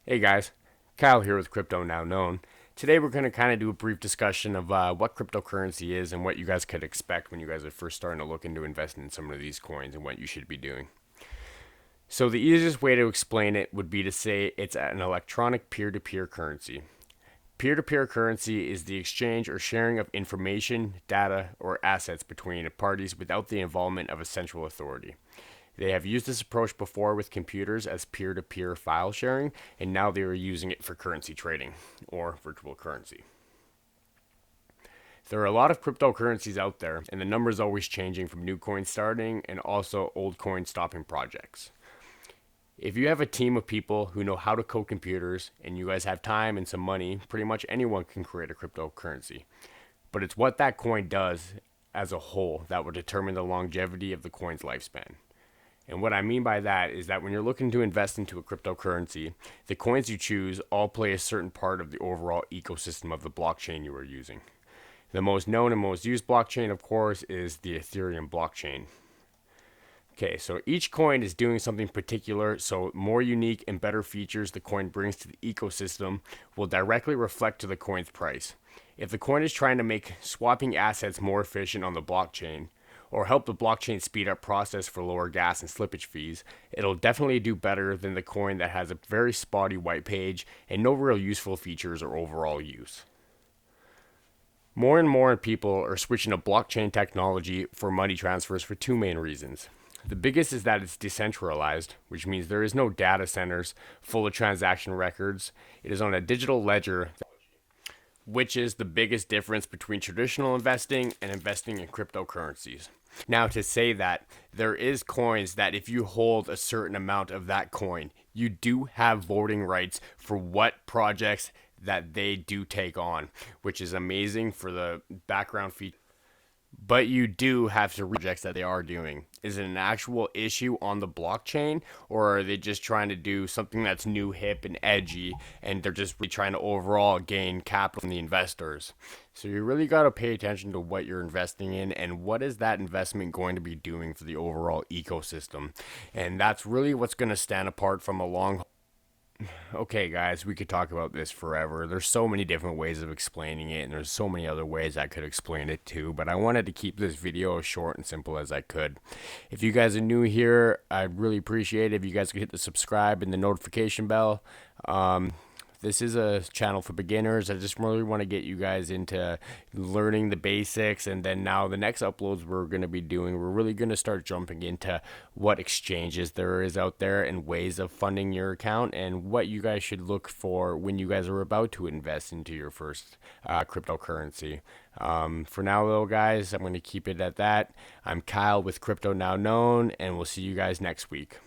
Hey guys, Kyle here with Crypto Now Known. Today we're going to kind of do a brief discussion of what cryptocurrency is and what you guys could expect when you guys are first starting to look into investing in some of these coins and what you should be doing. So the easiest way to explain it would be to say it's an electronic peer-to-peer currency. Peer-to-peer currency is the exchange or sharing of information, data, or assets between parties without the involvement of a central authority. They have used this approach before with computers as peer-to-peer file sharing, and now they are using it for currency trading, or virtual currency. There are a lot of cryptocurrencies out there, and the number is always changing from new coins starting and also old coins stopping projects. If you have a team of people who know how to code computers and you guys have time and some money, pretty much anyone can create a cryptocurrency. But it's what that coin does as a whole that will determine the longevity of the coin's lifespan. And what I mean by that is that when you're looking to invest into a cryptocurrency, the coins you choose all play a certain part of the overall ecosystem of the blockchain you are using. The most known and most used blockchain, of course, is the Ethereum blockchain. Okay, so each coin is doing something particular, so more unique and better features the coin brings to the ecosystem will directly reflect to the coin's price. If the coin is trying to make swapping assets more efficient on the blockchain, or help the blockchain speed up process for lower gas and slippage fees, it'll definitely do better than the coin that has a very spotty white page and no real useful features or overall use. More and more people are switching to blockchain technology for money transfers for two main reasons. The biggest is that it's decentralized, which means there is no data centers full of transaction records. It is on a digital ledger, which is the biggest difference between traditional investing and investing in cryptocurrencies. Now, to say that there is coins that if you hold a certain amount of that coin, you do have voting rights for what projects that they do take on, which is amazing for the background feature. But you do have to projects that they are doing. Is it an actual issue on the blockchain, or are they just trying to do something that's new, hip, and edgy, and they're just really trying to overall gain capital from the investors? So you really got to pay attention to what you're investing in and what is that investment going to be doing for the overall ecosystem. And that's really what's going to stand apart from a long. Okay, guys, we could talk about this forever. There's so many different ways of explaining it, and there's so many other ways I could explain it too, but I wanted to keep this video as short and simple as I could. If you guys are new here, I'd really appreciate it if you guys could hit the subscribe and the notification bell. This is a channel for beginners. I just really want to get you guys into learning the basics, and then now the next uploads we're going to be doing, we're really going to start jumping into what exchanges there is out there and ways of funding your account and what you guys should look for when you guys are about to invest into your first cryptocurrency. For now though, guys, I'm going to keep it at that. I'm Kyle with Crypto Now Known, and we'll see you guys next week.